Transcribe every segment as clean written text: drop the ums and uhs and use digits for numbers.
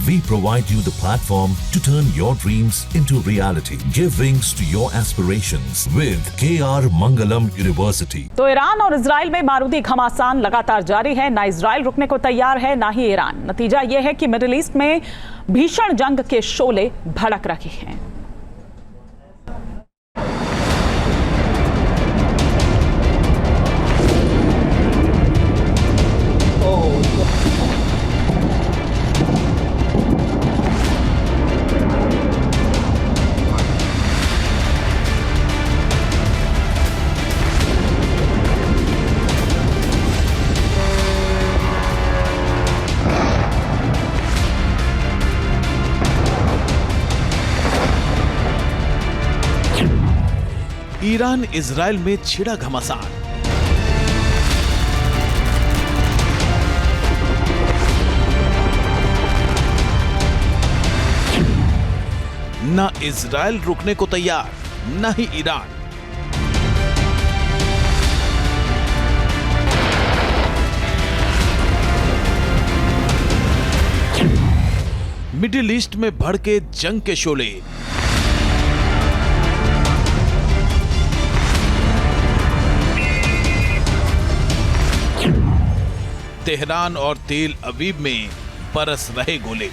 We provide you the platform to turn your dreams into reality. Give wings to your aspirations with KR Mangalam University. तो Iran और Israel में बारूदी घमासान लगातार जारी है। ना इजराइल रुकने को तैयार है, ना ही ईरान। नतीजा यह है कि मिडिल ईस्ट में भीषण जंग के शोले भड़क रहे हैं। ईरान इजराइल में छिड़ा घमासान। न इजराइल रुकने को तैयार, न ही ईरान। मिडिल ईस्ट में भड़के जंग के शोले। तेहरान और तेल अवीव में बरस रहे गोले।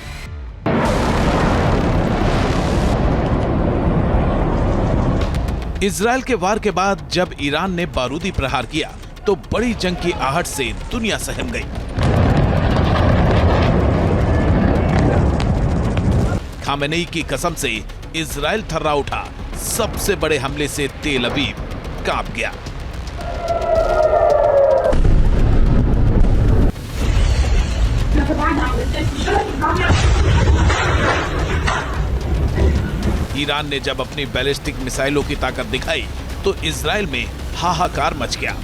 इजराइल के वार के बाद जब ईरान ने बारूदी प्रहार किया तो बड़ी जंग की आहट से दुनिया सहम गई। खामेनेई की कसम से इजराइल थर्रा उठा। सबसे बड़े हमले से तेल अवीव कांप गया। ईरान ने जब अपनी बैलिस्टिक मिसाइलों की ताकत दिखाई तो इजराइल में हाहाकार मच गया।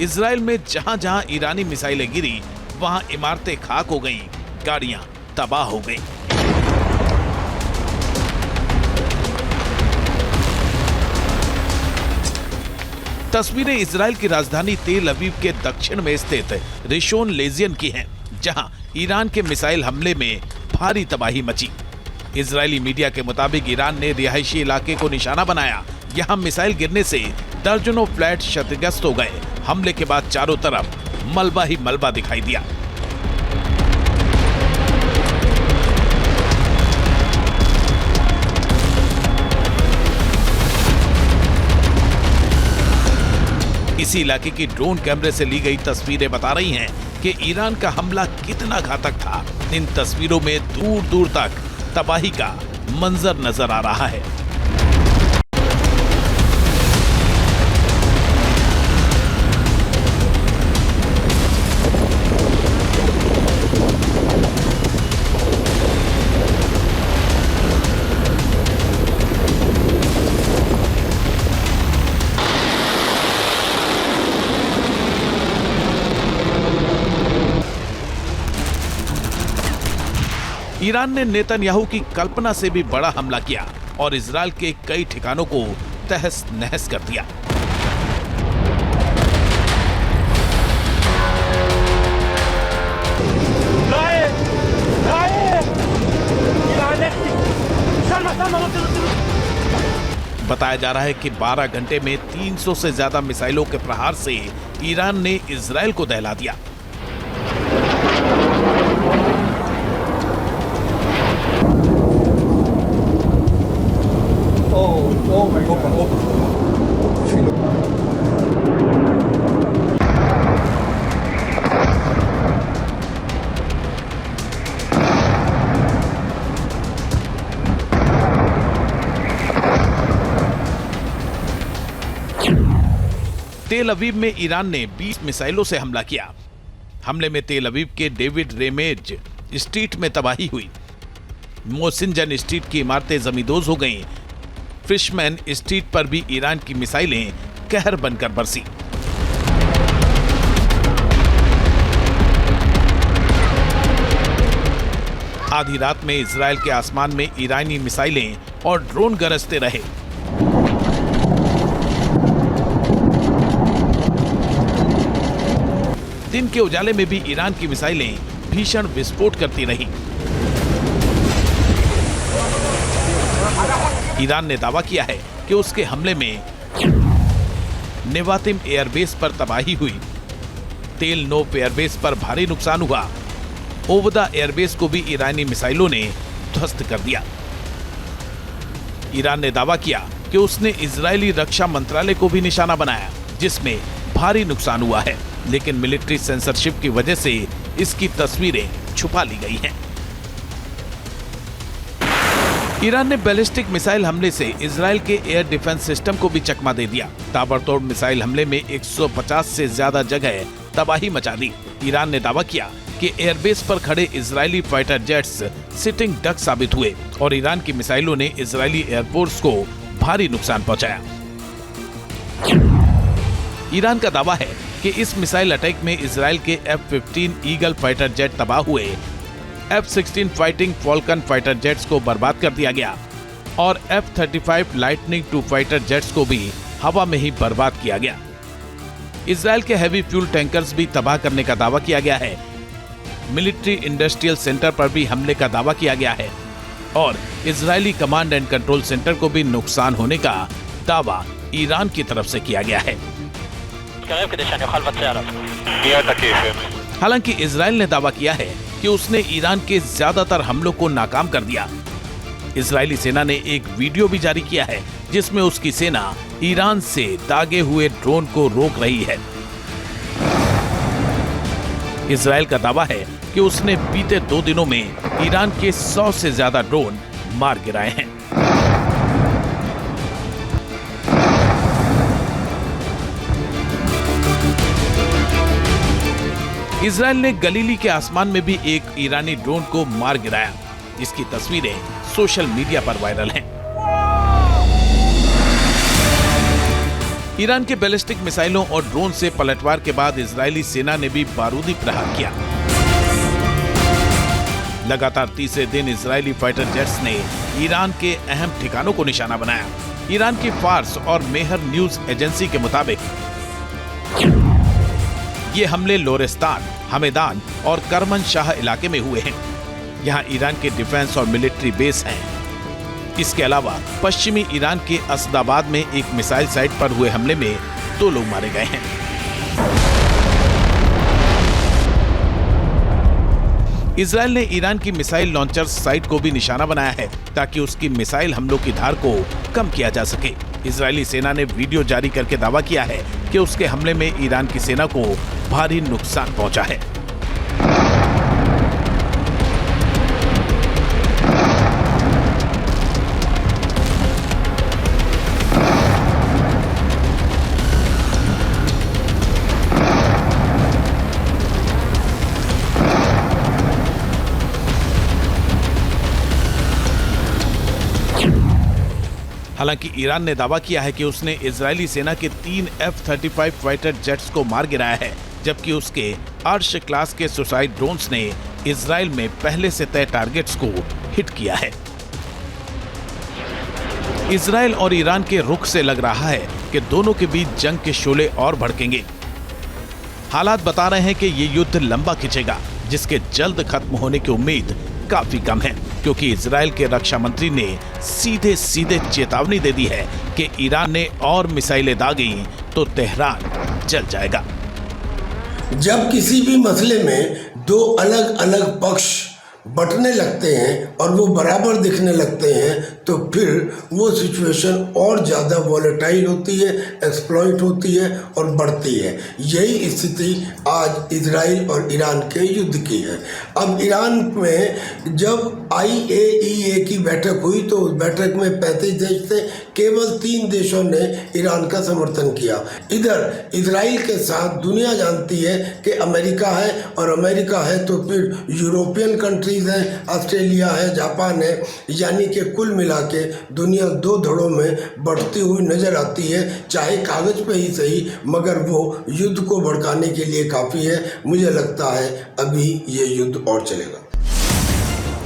इजराइल में जहां-जहां ईरानी मिसाइलें गिरी, वहां इमारतें खाक हो गईं, गाड़ियां तबाह हो गईं। तस्वीरें इजराइल की राजधानी तेल अवीव के दक्षिण में स्थित रिशोन लेजियन की हैं, जहां ईरान के मिसाइल हमले में भारी तबाही मची। इजरायली मीडिया के मुताबिक ईरान ने रिहायशी इलाके को निशाना बनाया। यहां मिसाइल गिरने से दर्जनों फ्लैट क्षतिग्रस्त हो गए। हमले के बाद चारों तरफ मलबा ही मलबा दिखाई दिया। इसी इलाके की ड्रोन कैमरे से ली गई तस्वीरें बता रही हैं कि ईरान का हमला कितना घातक था। इन तस्वीरों में दूर दूर तक तबाही का मंजर नजर आ रहा है। ईरान ने नेतन्याहू की कल्पना से भी बड़ा हमला किया और इजराइल के कई ठिकानों को तहस नहस कर दिया। बताया जा रहा है कि 12 घंटे में 300 से ज्यादा मिसाइलों के प्रहार से ईरान ने इजराइल को दहला दिया। तेल अवीव में ईरान ने 20 मिसाइलों से हमला किया। हमले में तेल अवीव के डेविड रेमेज स्ट्रीट में तबाही हुई। मोसिनजन स्ट्रीट की इमारतें जमींदोज हो गईं। फिशमैन स्ट्रीट पर भी ईरान की मिसाइलें कहर बनकर बरसी। आधी रात में इजराइल के आसमान में ईरानी मिसाइलें और ड्रोन गरजते रहे। दिन के उजाले में भी ईरान की मिसाइलें भीषण विस्फोट करती रही। ईरान ने दावा किया है कि उसके हमले में नेवातिम एयरबेस पर तबाही हुई, तेल नोफ एयरबेस पर भारी नुकसान हुआ, ओवदा एयरबेस को भी ईरानी मिसाइलों ने ध्वस्त कर दिया। ईरान ने दावा किया कि उसने इजरायली रक्षा मंत्रालय को भी निशाना बनाया, जिसमें भारी नुकसान हुआ है, लेकिन मिलिट्री सेंसरशिप की वजह से इसकी तस्वीरें छुपा ली गई हैं। ईरान ने बैलिस्टिक मिसाइल हमले से इजरायल के एयर डिफेंस सिस्टम को भी चकमा दे दिया। ताबड़तोड़ मिसाइल हमले में 150 से ज्यादा जगह तबाही मचा दी। ईरान ने दावा किया कि एयरबेस पर खड़े Israeli fighter jets sitting duck साबित हुए और ईरान की मिसाइलों ने इजरायली एयरफोर्स को भारी नुकसान पहुंचाया। ईरान का दावा है कि इस मिसाइल अटैक में इजरायल के F-15 ईगल फाइटर जेट तबाह हुए, F-16 fighting Falcon fighter jets को बर्बाद कर दिया गया और F-35 lightning II fighter jets को भी हवा में ही बर्बाद किया गया। इजरायल के हैवी फ्यूल टैंकर्स भी तबाह करने का दावा किया गया है। मिलिट्री इंडस्ट्रियल सेंटर पर भी हमले का दावा किया गया है और Israeli command and control centre को भी नुकसान होने का दावा ईरान की तरफ से किया गया है। हालांकि इजरायल ने दावा किया है कि उसने ईरान के ज्यादातर हमलों को नाकाम कर दिया। इजरायली सेना ने एक वीडियो भी जारी किया है जिसमें उसकी सेना ईरान से दागे हुए ड्रोन को रोक रही है। इजरायल का दावा है कि उसने बीते 2 दिनों में ईरान के 100 से ज्यादा ड्रोन मार गिराए हैं। इजरायल ने गलीली के आसमान में भी एक ईरानी ड्रोन को मार गिराया। इसकी तस्वीरें सोशल मीडिया पर वायरल हैं। ईरान के बैलिस्टिक मिसाइलों और ड्रोन से पलटवार के बाद इजरायली सेना ने भी बारूदी प्रहार किया। लगातार तीसरे दिन इजरायली फाइटर जेट्स ने ईरान के अहम ठिकानों को निशाना बनाया। ईरान की फार्स और मेहर न्यूज एजेंसी के मुताबिक ये हमले लोरेस्तान, हमेदान और करमन शाह इलाके में हुए हैं। यहाँ ईरान के डिफेंस और मिलिट्री बेस हैं। इसके अलावा पश्चिमी ईरान के असदाबाद में एक मिसाइल साइट पर हुए हमले में 2 लोग मारे गए हैं। इजरायल ने ईरान की मिसाइल लॉन्चर साइट को भी निशाना बनाया है ताकि उसकी मिसाइल हमलों की धार को कम किया जा सके। इजरायली सेना ने वीडियो जारी करके दावा किया है कि उसके हमले में ईरान की सेना को भारी नुकसान पहुंचा है। हालांकि ईरान ने दावा किया है कि उसने इजरायली सेना के 3 F-35 फाइटर जेट्स को मार गिराया है, जबकि उसके अर्श क्लास के सुसाइड ड्रोन्स ने इजरायल में पहले से तय टारगेट्स को हिट किया है। इजरायल और ईरान के रुख से लग रहा है कि दोनों के बीच जंग के शोले और भड़केंगे। हालात बता रहे हैं कि ये युद्ध लंबा खिंचेगा, जिसके जल्द खत्म होने की उम्मीद काफी कम है, क्योंकि इजरायल के रक्षा मंत्री ने सीधे सीधे चेतावनी दे दी है कि ईरान ने और मिसाइलें दागी तो तेहरान जल जाएगा। जब किसी भी मसले में 2 अलग अलग पक्ष बंटने लगते हैं और वो बराबर दिखने लगते हैं तो फिर वो सिचुएशन और ज़्यादा वॉलेटाइल होती है, एक्सप्लॉइट होती है और बढ़ती है। यही स्थिति आज इजराइल और ईरान के युद्ध की है। अब ईरान में जब IAEA की बैठक हुई तो उस बैठक में 35 देश थे, केवल 3 देशों ने ईरान का समर्थन किया। इधर इजराइल के साथ दुनिया जानती है कि अमेरिका है, और अमेरिका है तो फिर यूरोपियन कंट्रीज हैं, ऑस्ट्रेलिया है, जापान है, यानी कि कुल मिला के दुनिया 2 धड़ों में बढ़ती हुई नजर आती है। चाहे कागज पे ही सही, मगर वो युद्ध को भड़काने के लिए काफ़ी है। मुझे लगता है अभी ये युद्ध और चलेगा।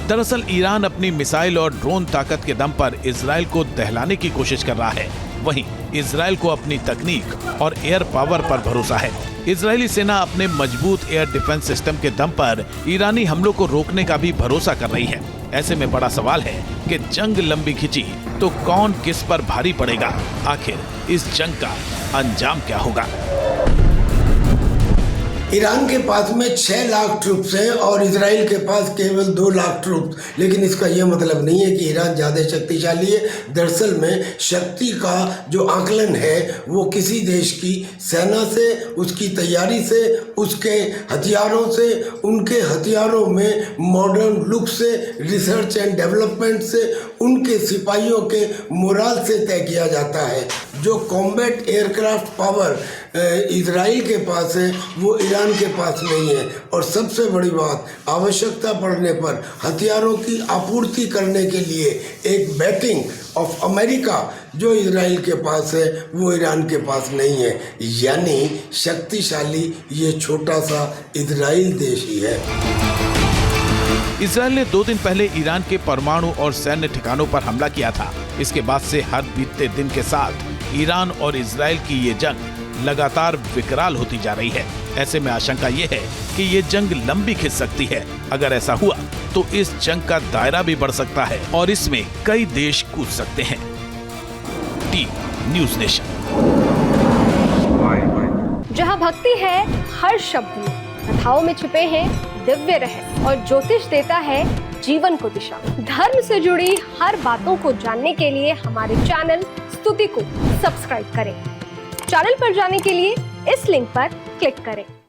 दरअसल ईरान अपनी मिसाइल और ड्रोन ताकत के दम पर इजरायल को दहलाने की कोशिश कर रहा है। वहीं इजराइल को अपनी तकनीक और एयर पावर पर भरोसा है। इजरायली सेना अपने मजबूत एयर डिफेंस सिस्टम के दम पर ईरानी हमलों को रोकने का भी भरोसा कर रही है। ऐसे में बड़ा सवाल है कि जंग लंबी खिंची तो कौन किस पर भारी पड़ेगा। आखिर इस जंग का अंजाम क्या होगा। ईरान के पास में 6 लाख ट्रूप्स हैं और इजराइल के पास केवल 2 लाख ट्रूप्स, लेकिन इसका यह मतलब नहीं है कि ईरान ज़्यादा शक्तिशाली है। दरअसल में शक्ति का जो आकलन है वो किसी देश की सेना से, उसकी तैयारी से, उसके हथियारों से, उनके हथियारों में मॉडर्न लुक से, रिसर्च एंड डेवलपमेंट से, उनके सिपाहियों के मोराल से तय किया जाता है। जो कॉम्बैट एयरक्राफ्ट पावर इजराइल के पास है वो ईरान के पास नहीं है। और सबसे बड़ी बात, आवश्यकता पड़ने पर हथियारों की आपूर्ति करने के लिए एक बैकिंग ऑफ अमेरिका जो इजराइल के पास है वो ईरान के पास नहीं है। यानी शक्तिशाली ये छोटा सा इजराइल देश ही है। इजराइल ने 2 दिन पहले ईरान के परमाणु और सैन्य ठिकानों पर हमला किया था। इसके बाद से हर बीतते दिन के साथ ईरान और इजराइल की ये जंग लगातार विकराल होती जा रही है। ऐसे में आशंका ये है कि ये जंग लंबी खिंच सकती है। अगर ऐसा हुआ तो इस जंग का दायरा भी बढ़ सकता है और इसमें कई देश कूद सकते हैं। Team news nation. जहां भक्ति है हर शब्द में, कथाओं में छुपे हैं दिव्य रहस्य और ज्योतिष देता है जीवन को दिशा। धर्म से जुड़ी हर बातों को जानने के लिए हमारे चैनल स्तुति को सब्सक्राइब करें। चैनल पर जाने के लिए इस लिंक पर क्लिक करें।